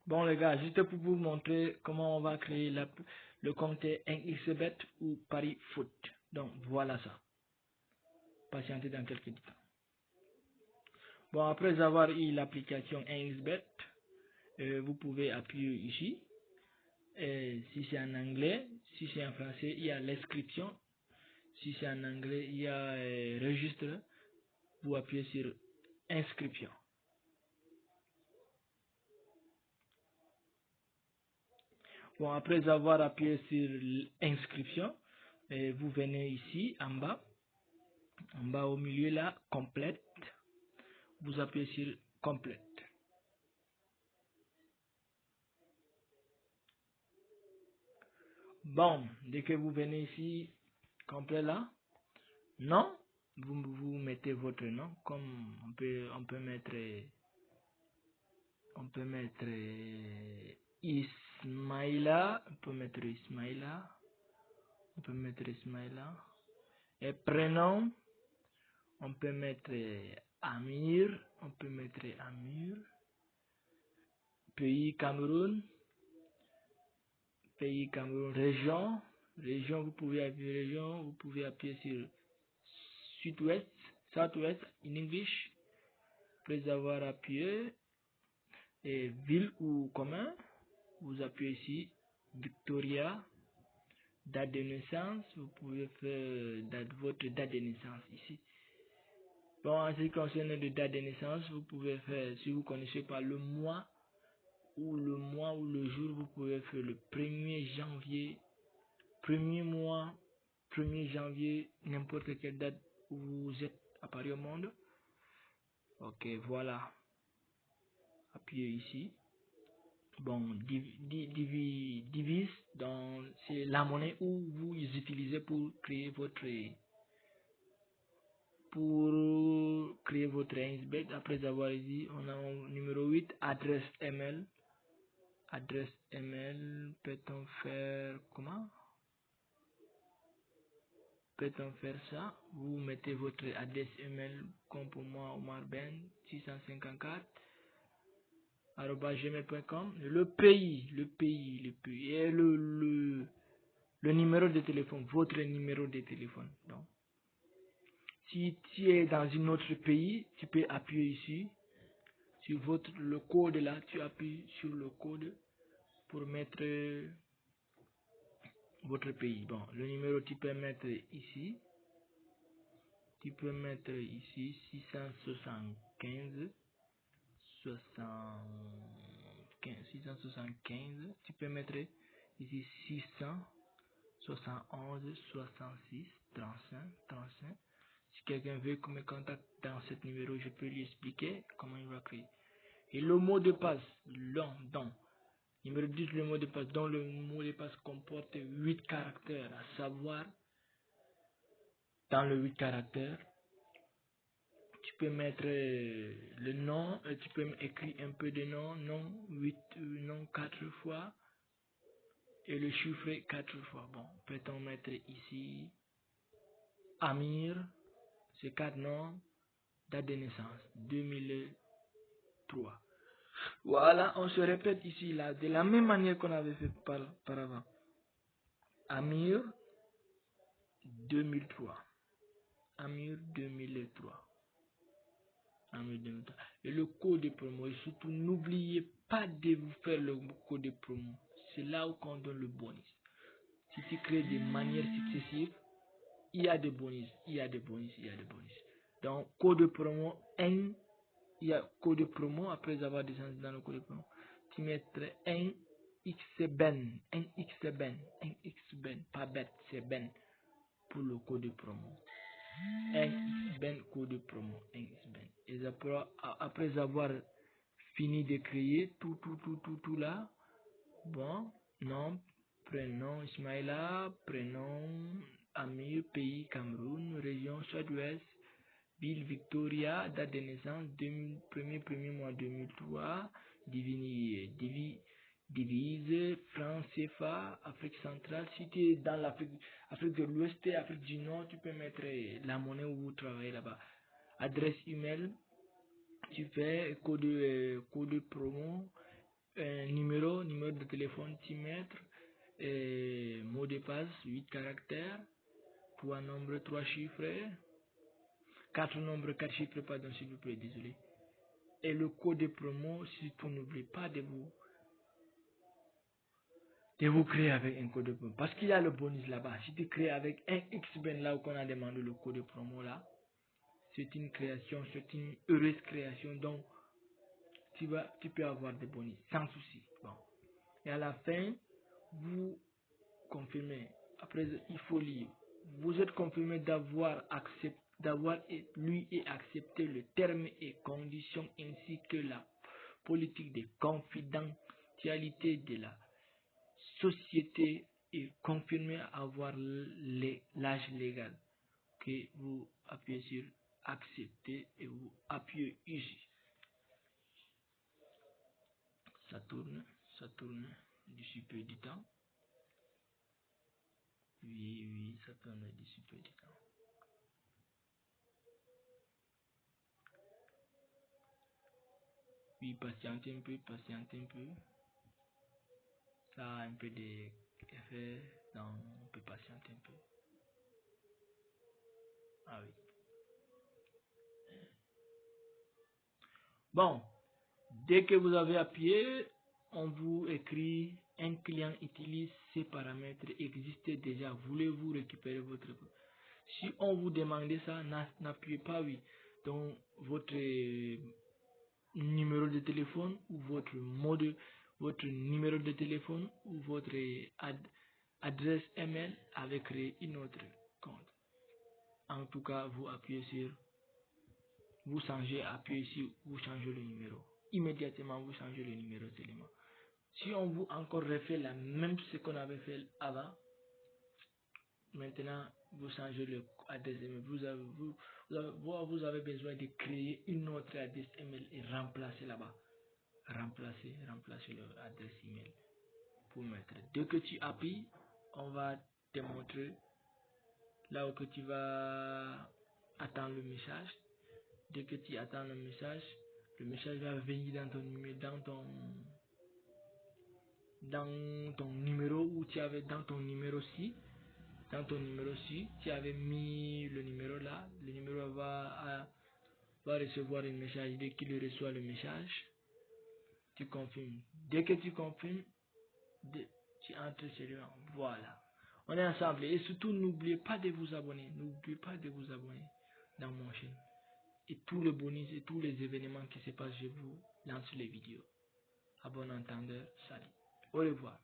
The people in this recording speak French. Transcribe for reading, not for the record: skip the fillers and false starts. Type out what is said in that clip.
Bon les gars, juste pour vous montrer comment on va créer le compte 1xBet ou Paris Foot. Donc voilà ça. Patientez dans quelques instants. Bon, après avoir eu l'application 1xBet, vous pouvez appuyer ici. Et si c'est en anglais, si c'est en français, il y a l'inscription. Si c'est en anglais, il y a registre. Vous appuyez sur inscription. Bon, après avoir appuyé sur l'inscription, vous venez ici en bas au milieu là, complète. Vous appuyez sur complète. Bon, dès que vous venez ici, complet là, non, vous mettez votre nom, comme on peut mettre Ismaïla, on peut mettre Ismaïla, et prénom, on peut mettre Amir, pays Cameroun, région, vous pouvez appuyer sur Sud-Ouest, Southwest in English, après avoir appuyé, et ville ou commun, vous appuyez ici, Victoria, date de naissance, vous pouvez faire votre date de naissance ici. Bon, en ce qui concerne la date de naissance, vous pouvez faire, si vous connaissez pas le mois ou le jour, vous pouvez faire le 1er janvier, premier mois, 1er janvier, n'importe quelle date où vous êtes à Paris au monde. Ok, voilà. Appuyez ici. Bon, divise, c'est la monnaie où vous utilisez pour créer votre 1xBet. Après avoir dit, on a un numéro 8, adresse email. Peut-on faire comment? Peut-on faire ça? Vous mettez votre adresse email comme pour moi, Omar Ben 654 @gmail.com. Le pays et le numéro de téléphone, votre numéro de téléphone. Donc, si tu es dans un autre pays, tu peux appuyer ici sur le code là, tu appuies sur le code pour mettre votre pays. Bon, le numéro tu peux mettre ici. 675 675. Tu peux mettre ici 671 66 35. Si quelqu'un veut que me contacte dans ce numéro, je peux lui expliquer comment il va créer. Et le mot de passe, numéro 10, le mot de passe, dont le mot de passe comporte 8 caractères, à savoir, dans le 8 caractères, tu peux mettre le nom, tu peux écrire un peu de nom, nom 4 fois, et le chiffre 4 fois. Bon, peut-on mettre ici, Amir, c'est 4 noms, date de naissance, 2003. Voilà, on se répète ici, là, de la même manière qu'on avait fait par avant. Amir 2003. Amir 2003. Et le code de promo. Et surtout, n'oubliez pas de vous faire le code de promo. C'est là où on donne le bonus. Si tu crées de manière successive, il y a des bonus. Donc, code de promo N. Il y a code de promo. Après avoir descendu dans le code de promo, tu mettrais NXBEN. Pas bête, c'est Ben pour le code de promo. NXBEN, code de promo. NXBEN. Et après avoir fini de créer tout là, bon, nom, prénom Ismaïla, prénom Amir, pays Cameroun, région Sud-Ouest, ville Victoria, date de naissance 1er mois 2003, divise, France CFA, Afrique centrale. Si tu es dans Afrique de l'Ouest et Afrique du Nord, tu peux mettre la monnaie où vous travaillez là-bas. Adresse email, tu fais code promo, un numéro de téléphone 6 mètres, et mot de passe 8 caractères, pour un nombre 3 chiffres, 4 nombres 4 chiffres, pardon s'il vous plaît, désolé. Et le code de promo, surtout n'oubliez pas de vous créer avec un code de promo. Parce qu'il y a le bonus là-bas. Si tu crées avec un XBEN là où on a demandé le code de promo là, c'est une création, c'est une heureuse création. Donc, tu peux avoir des bonus sans souci. Bon. Et à la fin, vous confirmez. Après, il faut lire. Vous êtes confirmé d'avoir lu et accepté le terme et conditions ainsi que la politique de confidentialité de la société et confirmé avoir l'âge légal. Que vous appuyez sur accepter et vous appuyez ici. Ça tourne d'ici peu du temps. Oui, ça tourne d'ici peu du temps. Oui, patientez un peu. Ça a un peu d'effet, donc on peut patienter un peu. Ah oui. Bon, dès que vous avez appuyé, on vous écrit un client utilise ces paramètres existent déjà. Voulez-vous récupérer votre... Si on vous demande ça, n'appuyez pas oui. Donc votre numéro de téléphone ou votre numéro de téléphone ou votre adresse email avec une autre compte. En tout cas, vous appuyez sur, vous changez, appuyez ici, vous changez le numéro. Immédiatement, vous changez le numéro seulement. Si on vous encore refait la même ce qu'on avait fait avant, maintenant, vous changez le adresse email. Vous avez besoin de créer une autre adresse email et remplacer là-bas. Remplacer l'adresse email pour mettre. Dès que tu appuies, on va te montrer là où que tu vas attendre le message. Dès que tu attends le message va venir dans ton numéro, dans ton numéro où tu avais dans ton numéro ci. Dans ton numéro ci, tu avais mis le numéro là. Le numéro va recevoir un message. Dès qu'il reçoit le message, tu confirmes. Dès que tu confirmes, tu entres sur le... Voilà. On est ensemble. Et surtout, n'oubliez pas de vous abonner. N'oubliez pas de vous abonner dans mon chaîne. Et tous les bonus et tous les événements qui se passent, je vous lance les vidéos. À bon entendeur, salut. Au revoir.